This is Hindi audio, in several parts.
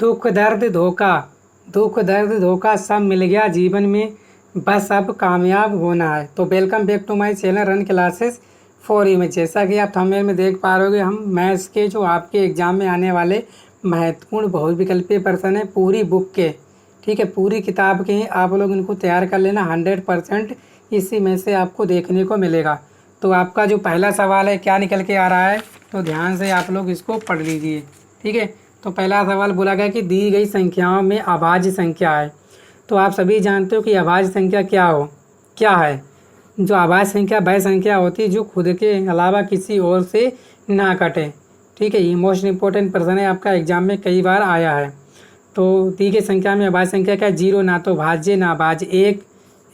दुख दर्द धोखा, दुख दर्द धोखा सब मिल गया जीवन में, बस अब कामयाब होना है। तो welcome back to my channel run classes for you में। जैसा कि आप थंबनेल में देख पा रहे हो, हम मैथ्स के जो आपके एग्जाम में आने वाले महत्वपूर्ण बहुविकल्पीय प्रश्न है पूरी बुक के, ठीक है, पूरी किताब के हैं। आप लोग इनको तैयार कर लेना, 100% इसी में से आपको देखने को मिलेगा। तो आपका जो पहला सवाल है क्या निकल के आ रहा है, तो ध्यान से आप लोग इसको पढ़ लीजिए, ठीक है। तो पहला सवाल बोला गया कि दी गई संख्याओं में अभाज्य संख्या है। तो आप सभी जानते हो कि अभाज्य संख्या क्या है। जो अभाज्य संख्या वह संख्या होती है जो खुद के अलावा किसी और से ना कटे, ठीक है। ये मोस्ट इंपॉर्टेंट प्रश्न है, आपका एग्जाम में कई बार आया है। तो दी गई संख्या में अभाज्य संख्या क्या है, 0 ना तो भाज्य ना भाज्य,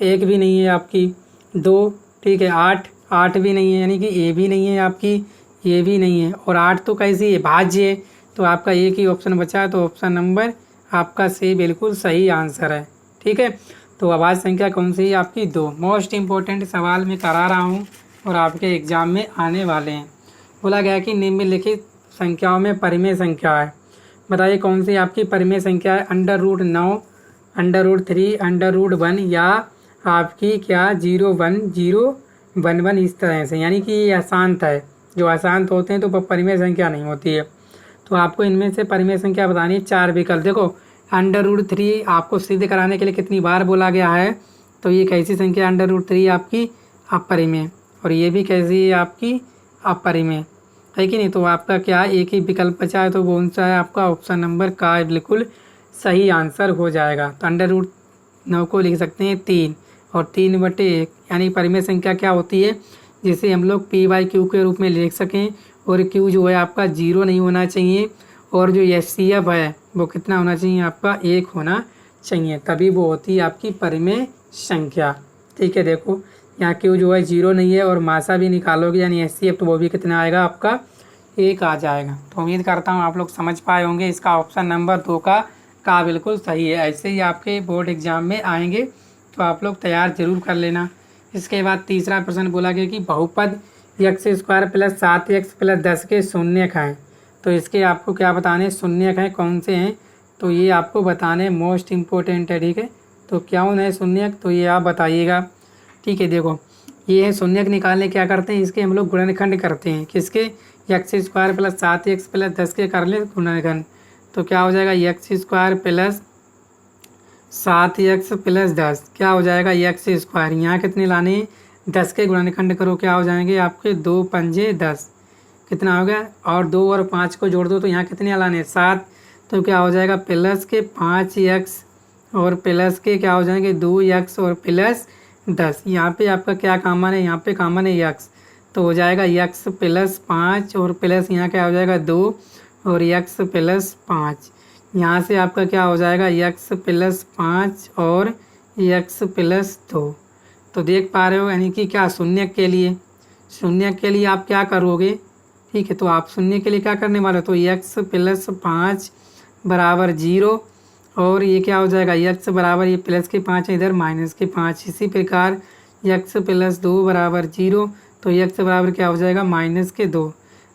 एक भी नहीं है आपकी, 2, ठीक है, 8 भी नहीं है, यानी कि ए भी नहीं है आपकी, ये भी नहीं है, और 8 तो कैसी है, भाज्य है। तो आपका एक ही ऑप्शन बचा है, तो ऑप्शन नंबर आपका सी बिल्कुल सही आंसर है, ठीक है। तो अभाज्य संख्या कौन सी है आपकी, 2। मोस्ट इम्पोर्टेंट सवाल मैं करा रहा हूँ और आपके एग्जाम में आने वाले हैं। बोला गया कि निम्नलिखित संख्याओं में परिमेय संख्या है। बताइए कौन सी आपकी परिमेय संख्या है, √9, √3, √1 या आपकी क्या 0, 1, 0, 1, 1 इस तरह से, यानी कि ये अशांत है। जो अशांत होते हैं तो वो परिमेय संख्या नहीं होती है। तो आपको इनमें से परिमेय संख्या बतानी है, 4 विकल्प। देखो √3 आपको सिद्ध कराने के लिए कितनी बार बोला गया है, तो ये कैसी संख्या, √3 आपकी अपरिमेय, और ये भी कैसी है आपकी अपरिमेय, है कि नहीं। तो आपका क्या एक ही विकल्प बचा है, तो कौन सा है आपका, ऑप्शन नंबर का बिल्कुल सही आंसर हो जाएगा। तो √9 को लिख सकते हैं 3 और 3/1, यानी परिमेय संख्या क्या होती है, जिसे हम लोग p/q के रूप में लिख सकें, और q जो है आपका 0 नहीं होना चाहिए, और जो HCF है वो कितना होना चाहिए आपका, 1 होना चाहिए, तभी वो होती है आपकी परिमेय संख्या, ठीक है। देखो यहाँ q जो है 0 नहीं है, और मासा भी निकालोगे यानी HCF, तो वो भी कितना आएगा आपका, 1 आ जाएगा। तो उम्मीद करता हूँ आप लोग समझ पाए होंगे, इसका ऑप्शन नंबर 2 का बिल्कुल सही है। ऐसे ही आपके बोर्ड एग्जाम में आएंगे, तो आप लोग तैयार जरूर कर लेना। इसके बाद तीसरा प्रश्न बोला गया कि बहुपद x² + 7x + 10 के शून्यक हैं। तो इसके आपको क्या बताने, शून्यक हैं कौन से हैं, तो ये आपको बताने मोस्ट इम्पोर्टेंट है, ठीक है। तो क्या है शून्यक, तो ये आप बताइएगा, ठीक है। देखो ये है शून्यक, निकालने क्या करते हैं, इसके हम लोग गुणनखंड करते हैं, किसके, x² + 7x + 10 के कर ले गुणनखंड। तो क्या हो जाएगा, x² + 7x + 10 क्या हो जाएगा, x²। यहाँ कितने लाने, 10 के गुणनखंड करो, क्या हो जाएंगे आपके 2 पंजे 10, कितना हो गया, और 2 और 5 को जोड़ दो, तो यहाँ कितने लाने, 7। तो क्या हो जाएगा, प्लस के 5x और प्लस के क्या हो जाएंगे 2x और प्लस 10। यहाँ पे आपका क्या कॉमन है, यहाँ पे कॉमन है x, तो हो जाएगा x + 5 और प्लस यहाँ क्या हो जाएगा 2 और x + 5। यहाँ से आपका क्या हो जाएगा, x + 5 और x + 2। तो देख पा रहे हो, यानी कि क्या शून्यक के लिए आप क्या करोगे, ठीक है। तो आप शून्य के लिए क्या करने वाले हो, तो x + 5 = 0, और ये क्या हो जाएगा, x बराबर, ये प्लस के 5 है इधर, माइनस के 5। इसी प्रकार x + 2 = 0, तो x बराबर क्या हो जाएगा, -2।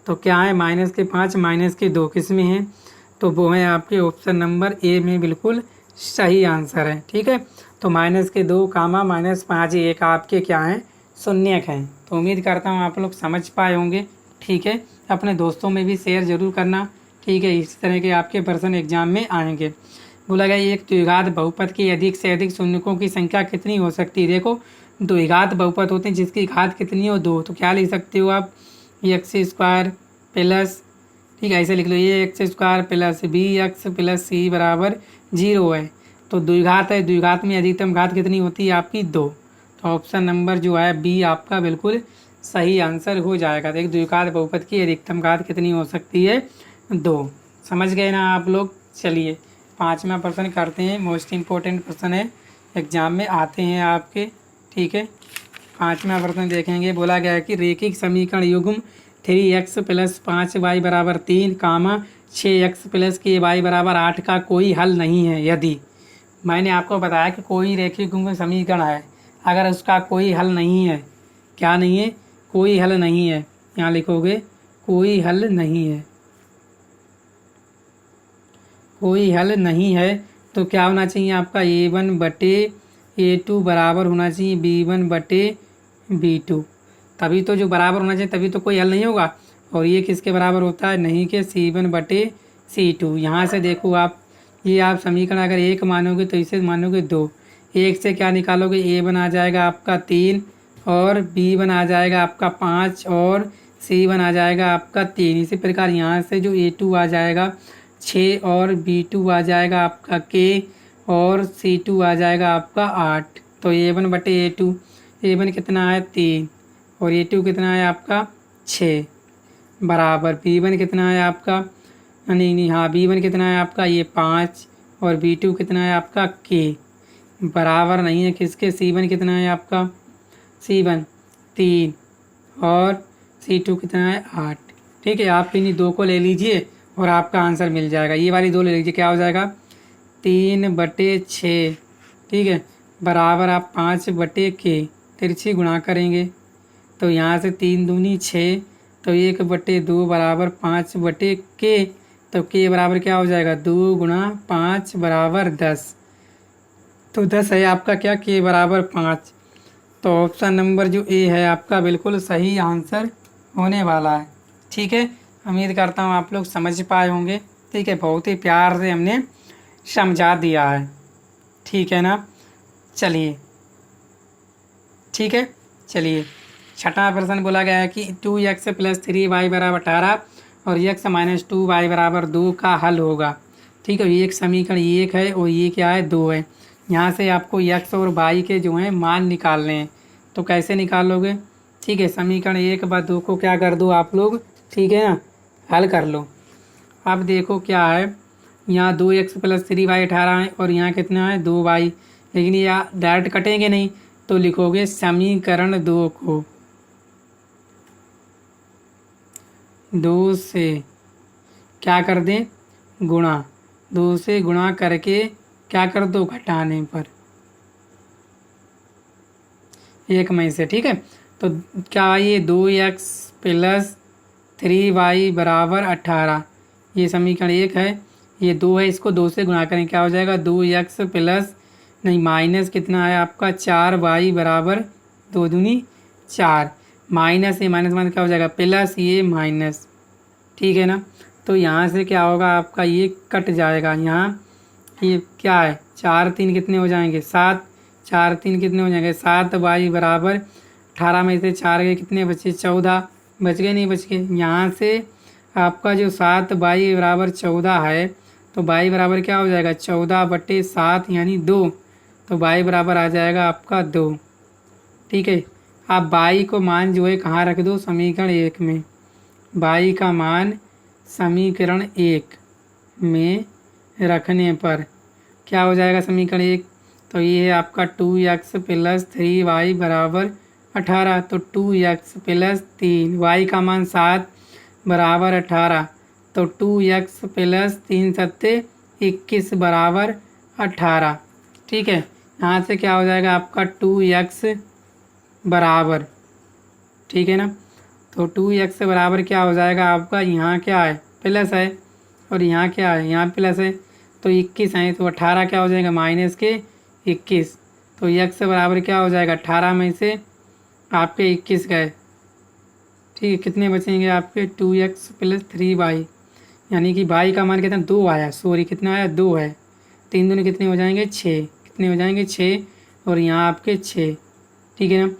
तो क्या है, -5 -2 किस में है, तो वो है आपके ऑप्शन नंबर ए में बिल्कुल सही आंसर है, ठीक है। तो -2, -5 ये एक आपके क्या हैं, शून्यक हैं। तो उम्मीद करता हूँ आप लोग समझ पाए होंगे, ठीक है। अपने दोस्तों में भी शेयर जरूर करना, ठीक है। इस तरह के आपके प्रश्न एग्जाम में आएंगे। बोला गया एक द्विघात बहुपद की अधिक से अधिक शून्यकों की संख्या कितनी हो सकती है। देखो द्विघात बहुपद होते हैं जिसकी घात कितनी हो, 2। तो क्या लिख सकते हो आप, x² प्लस, ठीक है, ऐसे लिख लो, ये x² + bx + c = 0 है। तो द्विघात है, द्विघात में अधिकतम घात कितनी होती है आपकी, 2। तो ऑप्शन नंबर जो है बी आपका बिल्कुल सही आंसर हो जाएगा। तो एक द्विघात बहुपद की अधिकतम घात कितनी हो सकती है, 2। समझ गए ना आप लोग। चलिए 5वां प्रश्न करते हैं, मोस्ट इम्पोर्टेंट प्रश्न है, एग्जाम में आते हैं आपके, ठीक है। 5वां प्रश्न देखेंगे। बोला गया है कि रेखिक समीकरण युग्म 3x + 5y = 3, 6x + ky = 8 का कोई हल नहीं है। यदि मैंने आपको बताया कि कोई रेखिक युग्म समीकरण है, अगर उसका कोई हल नहीं है, क्या नहीं है, कोई हल नहीं है, यहाँ लिखोगे कोई हल नहीं है, कोई हल नहीं है तो क्या होना चाहिए आपका A1 बटे A2 बराबर होना चाहिए B1 बटे B2। तभी तो जो बराबर होना चाहिए, तभी तो कोई हल नहीं होगा। और ये किसके बराबर होता है, नहीं के C1 बटे C2। यहाँ से देखो आप, ये आप समीकरण अगर 1 मानोगे तो इसे मानोगे 2। 1 से क्या निकालोगे, A1 आ जाएगा आपका 3 और B1 आ जाएगा आपका 5 और C1 आ जाएगा आपका 3। इसी प्रकार यहाँ से जो A2 आ जाएगा 6 और B2 आ जाएगा आपका K और C2 आ जाएगा आपका 8। तो A1 बटे A2, A1 कितना है 3 और A2 कितना है आपका 6 बराबर B1 कितना है आपका, नहीं हाँ B1 कितना है आपका ये 5 और B2 कितना है आपका K बराबर नहीं है किसके, C1 कितना है आपका, C1 3 और C2 कितना है 8। ठीक है, आप इन्हीं दो को ले लीजिए और आपका आंसर मिल जाएगा। ये वाली दो ले लीजिए, क्या हो जाएगा 3 बटे 6, ठीक है, बराबर आप 5 बटे K तिरछी गुणा करेंगे तो यहाँ से 3 दूनी 6 तो 1 बटे 2 बराबर 5 बटे K। तो K बराबर क्या हो जाएगा 2 गुणा 5 बराबर 10। तो 10 है आपका क्या, K बराबर 5। तो ऑप्शन नंबर जो A है आपका बिल्कुल सही आंसर होने वाला है। ठीक है, उम्मीद करता हूँ आप लोग समझ पाए होंगे। ठीक है, बहुत ही प्यार से हमने समझा दिया है। ठीक है ना, चलिए ठीक है, चलिए छठा प्रश्न बोला गया है कि 2x + 3y बराबर 18 और x - 2y बराबर 2 का हल होगा। ठीक है, ये एक समीकरण 1 है और ये क्या है 2 है। यहाँ से आपको x और y के जो हैं मान निकालने हैं। तो कैसे निकालोगे, ठीक है, समीकरण 1 व 2 को क्या कर दो आप लोग, ठीक है ना, हल कर लो। अब देखो क्या है, यहाँ 2x + 3y 18 है और यहाँ कितना है 2y, लेकिन ये डायरेक्ट कटेंगे नहीं तो लिखोगे समीकरण 2 को 2 से क्या कर दें गुणा, 2 से गुणा करके क्या कर दो घटाने पर 1 में से। ठीक है, तो क्या ये 2x + 3y बराबर 18, ये समीकरण 1 है, ये 2 है, इसको 2 से गुणा करें क्या हो जाएगा 2x प्लस नहीं माइनस कितना है आपका 4y बराबर 2 दूनी 4, माइनस ये माइनस क्या हो जाएगा प्लस ये माइनस। ठीक है ना, तो यहाँ से क्या होगा आपका ये कट जाएगा, यहाँ ये क्या है 4 3 कितने हो जाएंगे 7, 4 3 कितने हो जाएंगे 7y बराबर 18 में से 4 के कितने बचे 14, बच गए नहीं बच गए। यहाँ से आपका जो 7y बराबर 14 है तो y बराबर क्या हो जाएगा 14 बटे 7 यानी 2, तो y बराबर आ जाएगा आपका 2। ठीक है, आप y को मान जो है कहाँ रख दो समीकरण 1 में, y का मान समीकरण 1 में रखने पर क्या हो जाएगा समीकरण 1, तो ये है आपका 2x + 3y बराबर 18, तो 2x + 3 y का मान 7 बराबर 18, तो 2x + 3 सत्ते 21 बराबर 18। ठीक है, यहाँ से क्या हो जाएगा आपका 2x बराबर, ठीक है ना, तो 2x बराबर क्या हो जाएगा आपका, यहाँ क्या है प्लस है और यहाँ क्या है यहाँ प्लस है, तो 21 है, तो 18 क्या हो जाएगा माइनस के 21, तो x बराबर क्या हो जाएगा 18 में से आपके 21 गए। ठीक है, कितने बचेंगे आपके 2x + 3y, यानी कि y का मान कितना 2 आया, सॉरी कितना आया 2 है, 3 दूनी कितने हो जाएंगे 6, कितने हो जाएंगे 6 और यहाँ आपके 6। ठीक है ना,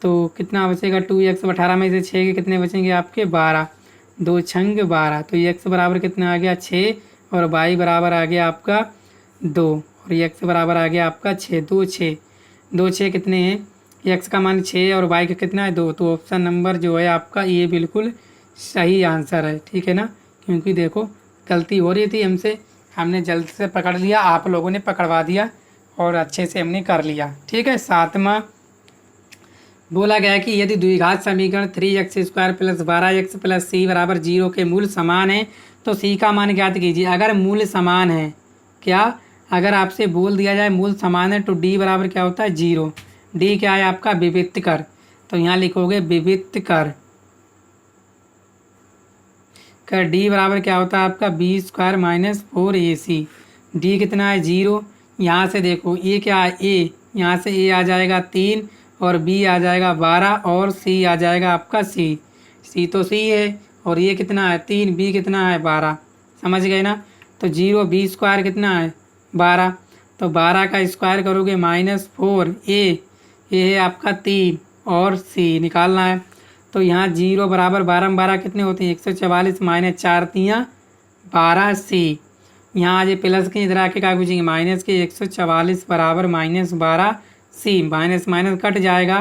तो कितना बचेगा 2x 18 में से 6 के कितने बचेंगे आपके 12, 2 छंग 12, तो x बराबर कितना आ गया 6 और y बराबर आ गया आपका 2 और x बराबर आ गया आपका 6, 2 6 कितने हैं, x का मान 6 और y का कितना है 2, तो ऑप्शन नंबर जो है आपका ये बिल्कुल सही आंसर है। ठीक है ना, क्योंकि देखो गलती हो रही थी हमसे, हमने जल्द से पकड़ लिया, आप लोगों ने पकड़वा दिया और अच्छे से हमने कर लिया। ठीक है, 7वां बोला गया है कि यदि द्विघात समीकरण 3x² + 12x + c बराबर 0 के मूल समान है तो c का मान ज्ञात कीजिए। अगर मूल समान है, क्या अगर आपसे बोल दिया जाए मूल समान है तो d बराबर क्या होता है 0, d क्या है आपका विविक्तकर, तो यहाँ लिखोगे विविक्तकर कर डी बराबर क्या होता है आपका B square minus 4ac। D कितना है 0। यहाँ से देखो ए क्या है ए, यहाँ से ए आ जाएगा 3 और बी आ जाएगा 12 और सी आ जाएगा आपका सी तो सी है और ये कितना है 3, बी कितना है 12। समझ गए ना। तो 0 बी स्क्वायर कितना है 12, तो 12 का स्क्वायर करोगे -4 ए है आपका 3 और सी निकालना है। तो यहाँ 0 बराबर 12 में 12 कितने होते हैं 144 माइनस 4 तियाँ 12 सी। यहाँ आज प्लस के इधर आके क्या पूछेंगे माइनस के 144 बराबर -12 सी, माइनस माइनस कट जाएगा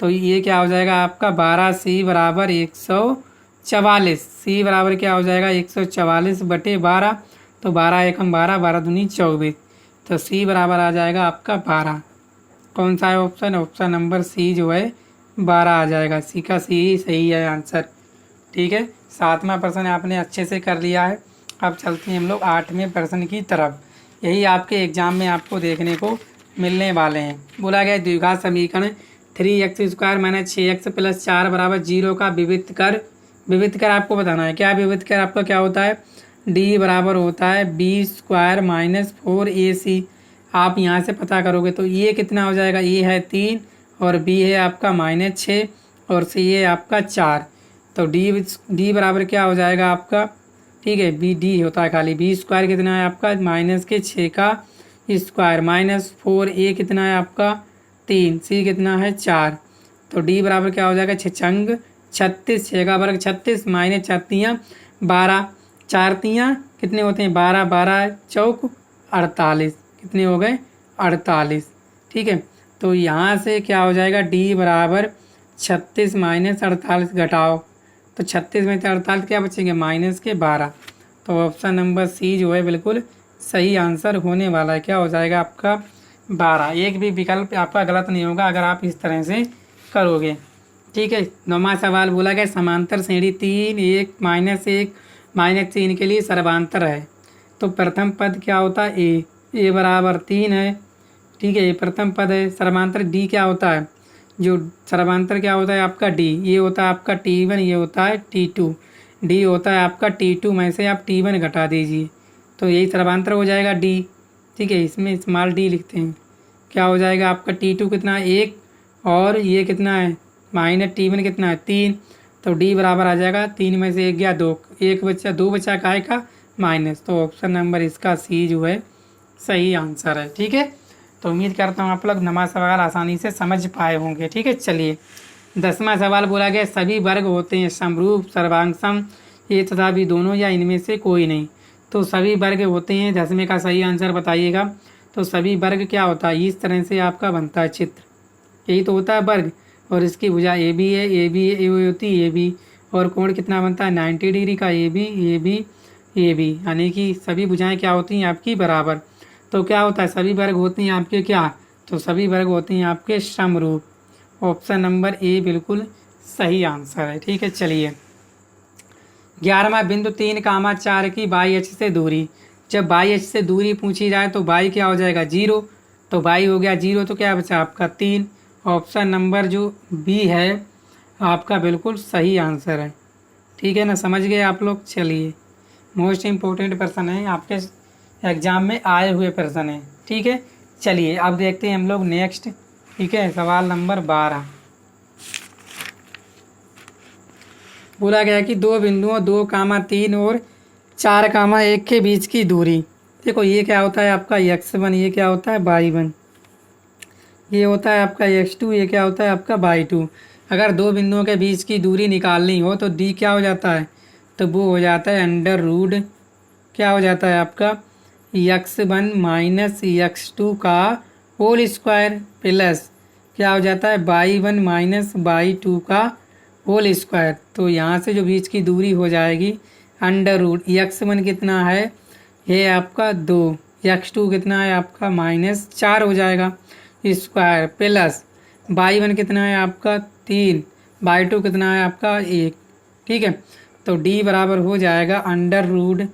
तो ये क्या हो जाएगा आपका 12 सी बराबर 144। सी बराबर क्या हो जाएगा 144 बटे 12, तो 12 एकम 12, 12 दूनी 24, तो सी बराबर आ जाएगा आपका 12। कौन सा है ऑप्शन, ऑप्शन नंबर सी जो है 12 आ जाएगा। सी का सी ही सही है आंसर। ठीक है, 7वां प्रश्न आपने अच्छे से कर लिया है। अब चलते हैं हम लोग 8वें प्रश्न की तरफ। यही आपके एग्जाम में आपको देखने को मिलने वाले हैं। बोला गया द्विघात समीकरण 3x square minus 6x plus 4 बराबर 0 का विविध कर आपको बताना है। क्या विविध कर आपका क्या होता है, डी बराबर होता है बी स्क्वायर माइनस 4ac। आप यहाँ से पता करोगे तो ये कितना हो जाएगा, ये है 3 और बी है आपका -6 और सी है आपका 4। तो डी बराबर क्या हो जाएगा आपका, ठीक है बी डी होता है खाली। बी स्क्वायर कितना है आपका -6 का स्क्वायर -4a कितना है आपका 3, सी कितना है 4। तो डी बराबर क्या हो जाएगा 6 36, 6 का वर्ग 36 माइनस 4 तियाँ 12, 4 तियाँ कितने होते हैं 12, 12 चौक 48, कितने हो गए 48। ठीक है, तो यहाँ से क्या हो जाएगा डी बराबर 36 माइनस 48 घटाओ, तो 36 में से 48 क्या बचेंगे -12। तो ऑप्शन नंबर सी जो है बिल्कुल सही आंसर होने वाला है। क्या हो जाएगा आपका 12। एक भी विकल्प आपका गलत नहीं होगा अगर आप इस तरह से करोगे। ठीक है, 9वां सवाल बोला गया समांतर श्रेणी 3 1 -3 के लिए सर्वांतर है। तो प्रथम पद क्या होता है ए बराबर 3 है। ठीक है, ये प्रथम पद है। सर्वांतर डी क्या होता है, जो सर्वांतर क्या होता है आपका डी, ये होता है आपका T1, ये होता है T2। डी होता है आपका T2 में से आप T1 घटा दीजिए तो यही सर्वांतर हो जाएगा डी। ठीक है, इसमें स्मॉल डी लिखते हैं। क्या हो जाएगा आपका T2 कितना है 1 और ये कितना है -T1 कितना है 3, तो डी बराबर आ जाएगा 3 में से 1 गया 2, 1 बचा 2 बचा काय का माइनस। तो ऑप्शन नंबर इसका सी जो है सही आंसर है। ठीक है, तो उम्मीद करता हूँ आप लोग 9वां सवाल आसानी से समझ पाए होंगे। ठीक है, चलिए 10वां सवाल बोला गया सभी वर्ग होते हैं समरूप सर्वांगसम ये तथा भी दोनों या इनमें से कोई नहीं। तो सभी वर्ग होते हैं, 10वें का सही आंसर बताइएगा। तो सभी वर्ग क्या होता है, इस तरह से आपका बनता है चित्र, यही तो होता है वर्ग। और इसकी भुजा ए बी है, ए बी ए होती है ए बी, और कोण कितना बनता है 90 डिग्री का ए बी यानी कि सभी भुजाएं क्या होती हैं आपकी बराबर। तो क्या होता है सभी वर्ग होते हैं आपके क्या, तो सभी वर्ग होते हैं आपके समरूप। ऑप्शन नंबर ए बिल्कुल सही आंसर है। ठीक है, चलिए 11वां बिंदु 3, 4 की बाई अक्ष से दूरी। जब बाई अक्ष से दूरी पूछी जाए तो बाई क्या हो जाएगा 0, तो बाई हो गया 0, तो क्या बचा आपका 3। ऑप्शन नंबर जो बी है आपका बिल्कुल सही आंसर है। ठीक है ना, समझ गए आप लोग। चलिए मोस्ट इम्पोर्टेंट प्रश्न है आपके एग्जाम में आए हुए प्रश्न है। ठीक है, चलिए अब देखते हैं हम लोग नेक्स्ट। ठीक है, सवाल नंबर 12 बोला गया कि दो बिंदुओं 2, 3 और 4, 1 के बीच की दूरी। देखो ये क्या होता है आपका x1, ये क्या होता है y1, ये होता है आपका x2, ये क्या होता है आपका y2। अगर दो बिंदुओं के बीच की दूरी निकालनी हो तो d क्या हो जाता है, तो वो हो जाता है √ क्या हो जाता है आपका x1 माइनस x2 का होल स्क्वायर प्लस क्या हो जाता है y1 माइनस y2 का होल स्क्वायर। तो यहाँ से जो बीच की दूरी हो जाएगी √ x1 कितना है, ये आपका 2, x2 कितना है आपका -4 हो जाएगा स्क्वायर प्लस y1 कितना है आपका 3, y2 कितना है आपका 1। ठीक है, तो d बराबर हो जाएगा √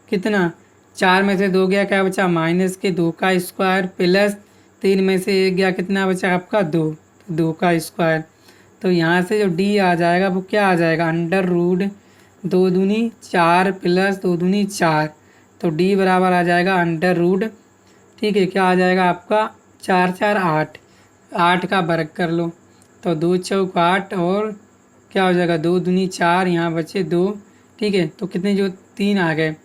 कितना 4 में से 2 गया क्या बचा -2 का स्क्वायर प्लस 3 में से 1 गया कितना बचा आपका 2 का स्क्वायर। तो यहाँ से जो d आ जाएगा वो क्या आ जाएगा √ 2 दूनी 4 प्लस 2 दूनी 4, तो डी बराबर आ जाएगा अंडर रूट, ठीक है, क्या आ जाएगा आपका 4 4 8, 8 का वर्ग कर लो, तो 2 चौक 8 और क्या हो जाएगा 2 दूनी 4, यहाँ बचे 2, ठीक है, तो कितने जो 3 आ गए,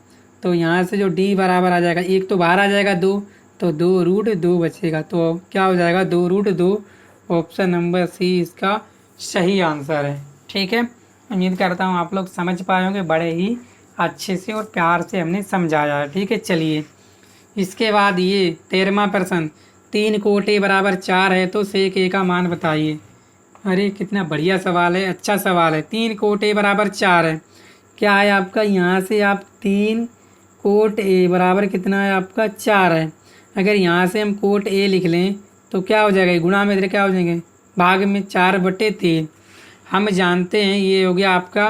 तो यहाँ से जो डी बराबर आ जाएगा, एक तो बाहर आ जाएगा 2, तो 2 रूट 2 बचेगा, तो क्या हो जाएगा 2 रूट 2। ऑप्शन नंबर सी इसका सही आंसर है। ठीक है, उम्मीद करता हूँ आप लोग समझ पाए होंगे, बड़े ही अच्छे से और प्यार से हमने समझाया है। ठीक है, चलिए इसके बाद ये 13वां प्रश्न, 3 कोट ए बराबर 4 है तो सेक ए का मान बताइए। अरे कितना बढ़िया सवाल है, अच्छा सवाल है। 3 कोट ए बराबर 4 है, क्या है आपका, यहाँ से आप 3 कोट ए बराबर कितना है आपका 4 है। अगर यहाँ से हम कोट ए लिख लें तो क्या हो जाएगा, गुणा में इधर क्या हो जाएंगे, भाग में 4/3। हम जानते हैं ये हो गया आपका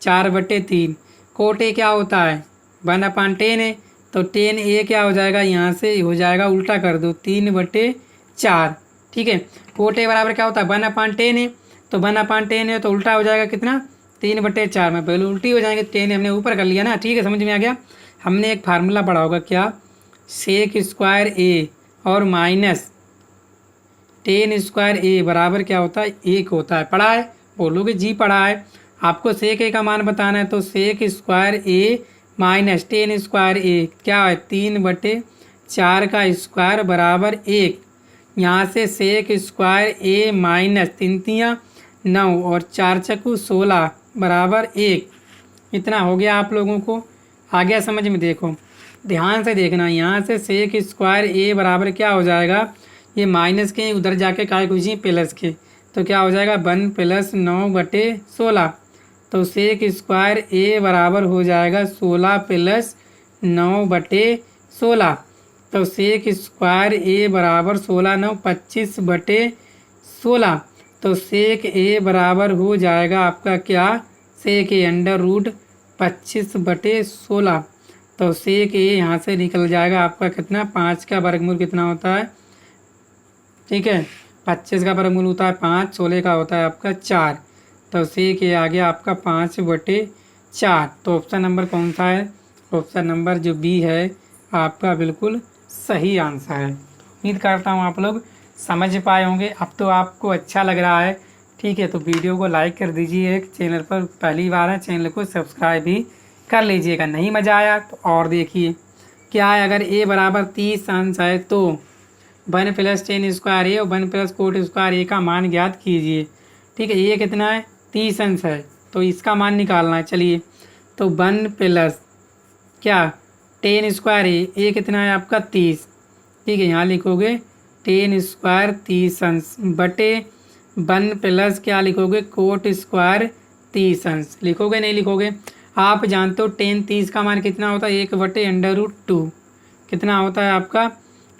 4/3। कोट ए क्या होता है 1/10 है, तो 10 ए क्या हो जाएगा, यहाँ से हो जाएगा उल्टा कर दो 3/4। ठीक है, कोट ए बराबर क्या होता है 1/10 है, तो 1/10 है तो उल्टा हो जाएगा कितना 3/4 में, पहले उल्टी हो जाएंगे, 10 हमने ऊपर कर लिया ना। ठीक है, समझ में आ गया। हमने एक फार्मूला पढ़ा होगा क्या, सेक स्क्वायर ए और माइनस 10 स्क्वायर ए बराबर क्या होता है 1 होता है। पढ़ा है, बोलोगे जी पढ़ा है। आपको सेक ए का मान बताना है, तो सेक स्क्वायर ए माइनस 10 स्क्वायर ए क्या है 3/4 का स्क्वायर बराबर 1। यहाँ से सेक स्क्वायर ए माइनस 3 9 और 4 चक्कू 16 बराबर 1। इतना हो गया आप लोगों को, आ गया समझ में। देखो ध्यान से देखना, यहाँ से सेक स्क्वायर ए बराबर क्या हो जाएगा, ये माइनस के उधर जाके काय कुछ प्लस के, तो क्या हो जाएगा 1 + 9/16, तो सेक स्क्वायर ए बराबर हो जाएगा 16 + 9/16, तो सेक स्क्वायर ए बराबर 16 9 25/16, तो सेक ए बराबर हो जाएगा आपका क्या, सेक ए अंडर रूट 25/16, तो सेक ए यहाँ से निकल जाएगा आपका कितना 5 का वर्गमूल कितना होता है। ठीक है, 25 का वर्गमूल होता है 5, 16 का होता है आपका 4, तो सेक ए आ गया आपका 5/4। तो ऑप्शन नंबर कौन सा है, ऑप्शन नंबर जो बी है आपका बिल्कुल सही आंसर है। उम्मीद करता हूँ आप लोग समझ पाए होंगे। अब तो आपको अच्छा लग रहा है। ठीक है, तो वीडियो को लाइक कर दीजिए, चैनल पर पहली बार है चैनल को सब्सक्राइब भी कर लीजिएगा। नहीं मज़ा आया तो और देखिए क्या है, अगर ए बराबर 30 अंश है तो 1 + 10 स्क्वायर ए और 1 + कोट स्क्वायर ए का मान ज्ञात कीजिए। ठीक है, ये कितना है 30 अंश है, तो इसका मान निकालना है। चलिए, तो 1 + क्या 10 स्क्वायर ए कितना है आपका 30। ठीक है, यहाँ लिखोगे 10 स्क्वायर 30 अंश बटे 1 + क्या लिखोगे कोट स्क्वायर 30 अंश, लिखोगे नहीं लिखोगे। आप जानते हो 10 30 का मान कितना होता है 1/√2, कितना होता है आपका,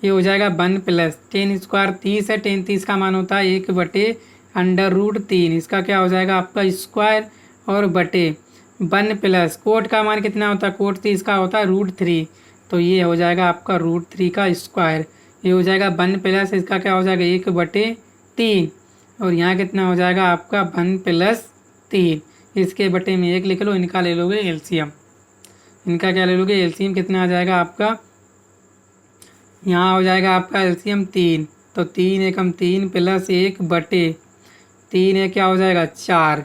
ये हो जाएगा 1 + 10 स्क्वायर 30 है, 10 30 का मान होता है 1/√3, इसका क्या हो जाएगा आपका स्क्वायर, और बटे 1 + कोट का मान कितना होता है, कोट 30 का होता है √3, तो ये हो जाएगा आपका √3 का स्क्वायर, ये हो जाएगा 1 + इसका क्या हो जाएगा 1/3, और यहाँ कितना हो जाएगा आपका 1 + 3, इसके बटे में 1 लिख लो, इनका ले लोगे एलसीएम, इनका क्या ले लोगे एलसीएम, कितना आ जाएगा आपका, यहाँ हो जाएगा आपका एलसीएम 3, तो 3 एकम 3 + 1/3 है क्या हो जाएगा 4,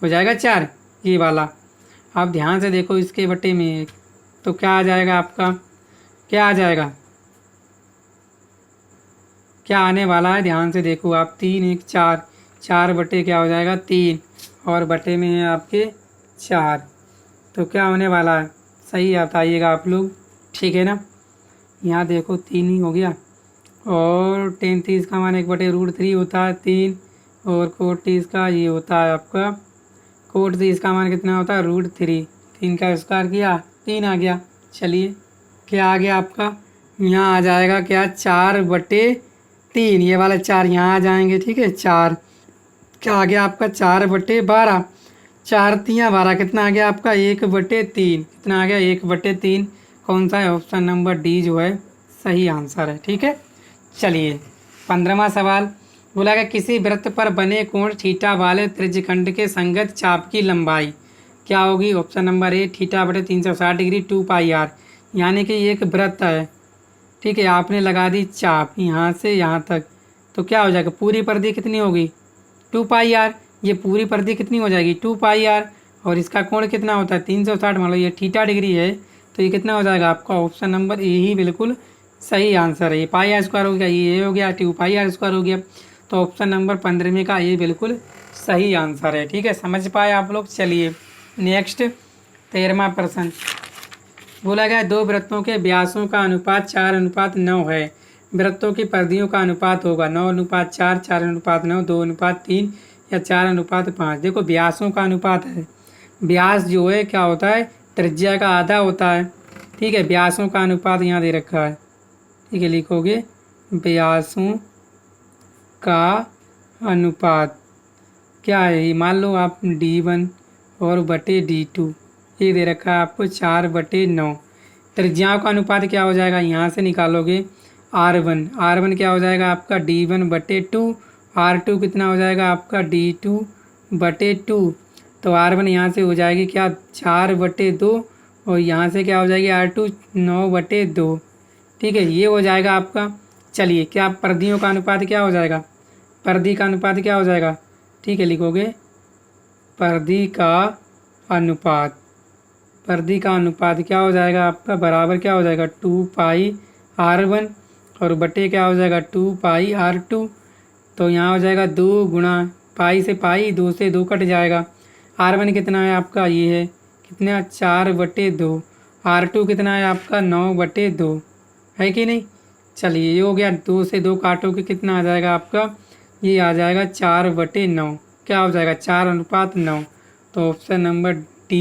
हो जाएगा 4 ये वाला। आप ध्यान से देखो इसके बटे में 1, तो क्या आ जाएगा आपका, क्या आ जाएगा, क्या आने वाला है ध्यान से देखो आप, 3 1 4, 4 बटे क्या हो जाएगा 3, और बटे में है आपके 4, तो क्या होने वाला है सही बताइएगा आप लोग। ठीक है ना, यहाँ देखो 3 ही हो गया, और 10 30 का मान 1/√3 होता है 3, और कोट 30 का ये होता है आपका, कोट 30 का मान कितना होता है √3, 3 का स्क्वायर किया 3 आ गया। चलिए क्या आ गया आपका, यहाँ आ जाएगा क्या 4/3, ये वाला 4 यहाँ आ जाएंगे। ठीक है, 4 क्या आ गया आपका 4/12, 4 3 12, कितना आ गया आपका 1/3, कितना आ गया 1/3, कौन सा है ऑप्शन नंबर डी जो है सही आंसर है। ठीक है, चलिए 15वां सवाल बोला गया किसी वृत्त पर बने कोण थीटा वाले त्रिज्यखंड के संगत चाप की लंबाई क्या होगी? ऑप्शन नंबर ए थीटा बटे 360 डिग्री 2 पाई आर, यानी कि ये एक वृत्त है। ठीक है, आपने लगा दी चाप यहाँ से यहाँ तक, तो क्या हो जाएगा? पूरी परिधि कितनी होगी? 2 पाई आर। ये पूरी परिधि कितनी हो जाएगी? 2 पाई आर। और इसका कोण कितना होता है? 360। मान लो ये थीटा डिग्री है, तो ये कितना हो जाएगा आपका? ऑप्शन नंबर ए ही बिल्कुल सही आंसर है। ये पाई आर स्क्वायर हो गया, ये हो गया 2 पाई आर स्क्वायर हो गया, तो ऑप्शन नंबर 15 का ये बिल्कुल सही आंसर है। ठीक है, समझ पाए आप लोग? चलिए नेक्स्ट 13वां प्रश्न बोला गया, दो वृत्तों के व्यासों का अनुपात 4:9 है। वृत्तों की परिधियों का अनुपात होगा 9:4, 4:9, 2:3 या 4:5। देखो व्यासों का अनुपात है, व्यास जो है क्या होता है? त्रिज्या का आधा होता है। ठीक है, व्यासों का अनुपात यहाँ दे रखा है। ठीक है, लिखोगे व्यासों का अनुपात क्या है? मान लो आप D1 और बटे D2 ये दे रखा है आपको 4/9। त्रिज्याओं का अनुपात क्या हो जाएगा? यहाँ से निकालोगे R1 क्या हो जाएगा आपका? D1/2। R2 कितना हो जाएगा आपका? D2/2। तो R1 यहाँ से हो जाएगी क्या? 4/2 और यहाँ से क्या हो जाएगी? R2 9/2। ठीक है, ये हो जाएगा आपका। चलिए, क्या परिधियों का अनुपात क्या हो जाएगा? परिधि का अनुपात क्या हो जाएगा? ठीक है, लिखोगे परिधि का अनुपात। परिधि का अनुपात क्या हो जाएगा आपका? बराबर क्या हो जाएगा? 2 पाई R1 और बटे क्या हो जाएगा? 2 पाई R2। तो यहाँ हो जाएगा 2 गुणा पाई से पाई, 2 से 2 कट जाएगा। R1 कितना है आपका? ये है कितना? 4/2। R2 कितना है आपका? 9/2 है कि नहीं? चलिए, ये हो गया। 2 से 2 काटोगे कितना आ जाएगा आपका? ये आ जाएगा 4/9। क्या हो जाएगा? 4:9। तो ऑप्शन नंबर B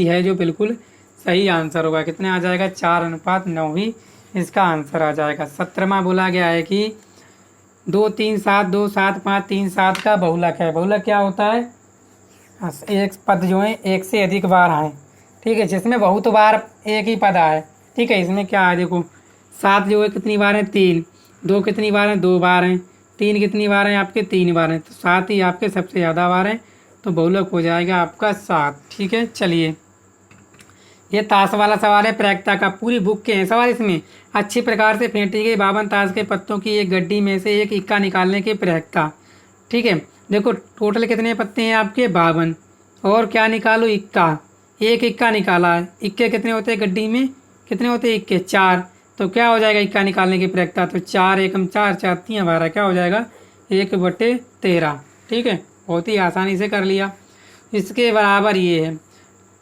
है जो बिल्कुल सही आंसर होगा। कितने आ जाएगा? 4:9 ही इसका आंसर आ जाएगा। 17वां बोला गया है कि 2 3 7 2 7 5 3 7 का बहुलक है। बहुलक क्या होता है? एक पद जो है एक से अधिक बार आए। ठीक है, जिसमें बहुत बार एक ही पद आए। ठीक है, इसमें क्या है? देखो 7 जो है कितनी बार है? 3। 2 कितनी बार है? 2 बार हैं। 3 कितनी बार हैं? आपके 3 बार हैं। तो 7 ही आपके सबसे ज़्यादा बार हैं, तो बहुलक हो जाएगा आपका 7। ठीक है, चलिए ये ताश वाला सवाल है प्रायिकता का। पूरी बुक के हैं सवाल इसमें। अच्छी प्रकार से फेंटी गई 52 ताश के पत्तों की एक गड्डी में से एक इक्का निकालने की प्रायिकता। ठीक है, देखो टोटल कितने पत्ते हैं आपके? 52। और क्या निकालो? इक्का। एक इक्का निकाला है। इक्के कितने होते हैं गड्डी में? कितने होते हैं इक्के? 4। तो क्या हो जाएगा इक्का निकालने की प्रायिकता? तो 4 एकम 4, 4 3 12। क्या हो जाएगा? 1/13। ठीक है, बहुत ही आसानी से कर लिया। इसके बराबर ये है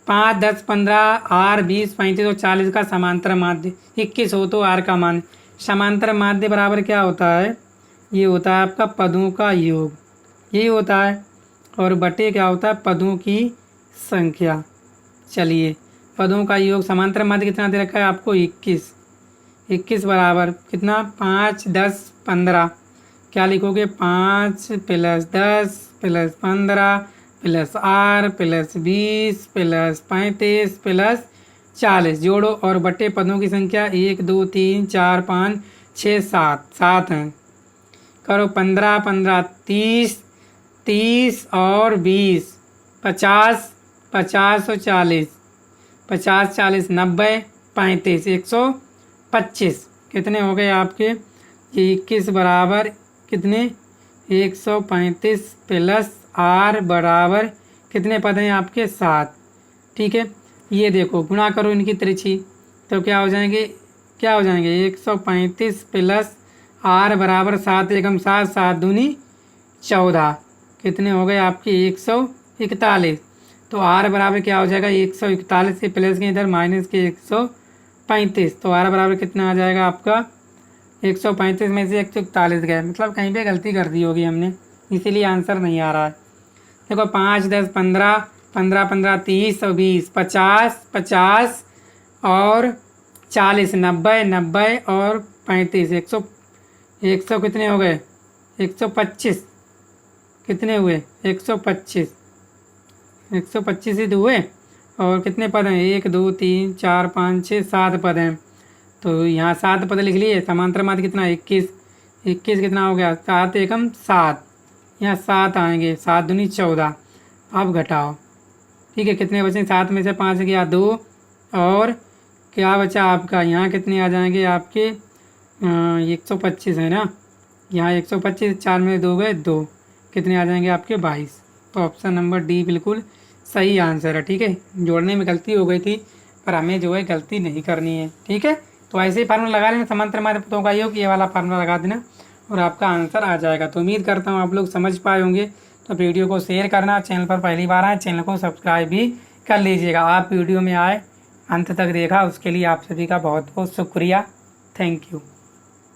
5 10 15 R 20 35 और 40 का समांतर माध्य 21 हो तो R का मान। समांतर माध्य बराबर क्या होता है? ये होता है आपका पदों का योग, यही होता है। और बटे क्या होता है? पदों की संख्या। चलिए पदों का योग, समांतर माध्य कितना दे रखा है आपको? 21। 21 बराबर कितना? 5 10 15। क्या लिखोगे? 5 + 10 + 15 + R + 20 + 35 + 40 जोड़ो और बटे पदों की संख्या 1 2 3 4 5 6 7 7 हैं। करो 15 15 30 30 और 20 50 50 और 40 50 40 90 35 125। कितने हो गए आपके? ये 21 बराबर कितने? 135 + R बराबर कितने पद हैं आपके? 7। ठीक है, ये देखो गुणा करो इनकी त्रिछी, तो क्या हो जाएंगे? 135 + R बराबर 7 एकम 7 7 दूनी 14। कितने हो गए आपके? 141। तो R बराबर क्या हो जाएगा? 141 के प्लस के इधर माइनस के 135। तो R बराबर कितना आ जाएगा आपका? 135 में से 141 गए, मतलब कहीं पे गलती कर दी होगी हमने, इसीलिए आंसर नहीं आ रहा है। देखो 5 10 15 15 15 30 और 20 50 50 और 40 90 90 और 35 100 कितने हो गए? 125। कितने हुए? 125 ही तो हुए। और कितने पद हैं? 1 2 3 4 5 6 7 पद हैं। तो यहाँ 7 पद लिख लिए। समांतर माध्य कितना? 21। 21 कितना हो गया? 7 एकम 7। यहाँ 7 आएंगे, 7 दूनी 14। अब घटाओ ठीक है, कितने बचे? 7 में से 5 गया 2, और क्या बचा आपका? यहाँ कितने आ जाएंगे आपके? 125 है ना, यहाँ 125, 4 में 2 गए 2, कितने आ जाएंगे आपके? 22। तो ऑप्शन नंबर डी बिल्कुल सही आंसर है। ठीक है, जोड़ने में गलती हो गई थी, पर हमें जो है गलती नहीं करनी है। ठीक है, तो ऐसे ही फार्मूला लगा लेना, समांतर माध्यम का योग, ये वाला फार्मूला लगा देना और आपका आंसर आ जाएगा। तो उम्मीद करता हूँ आप लोग समझ पाए होंगे। तो वीडियो को शेयर करना, चैनल पर पहली बार आए चैनल को सब्सक्राइब भी कर लीजिएगा। आप वीडियो में आए अंत तक देखा, उसके लिए आप सभी का बहुत बहुत शुक्रिया। Thank you.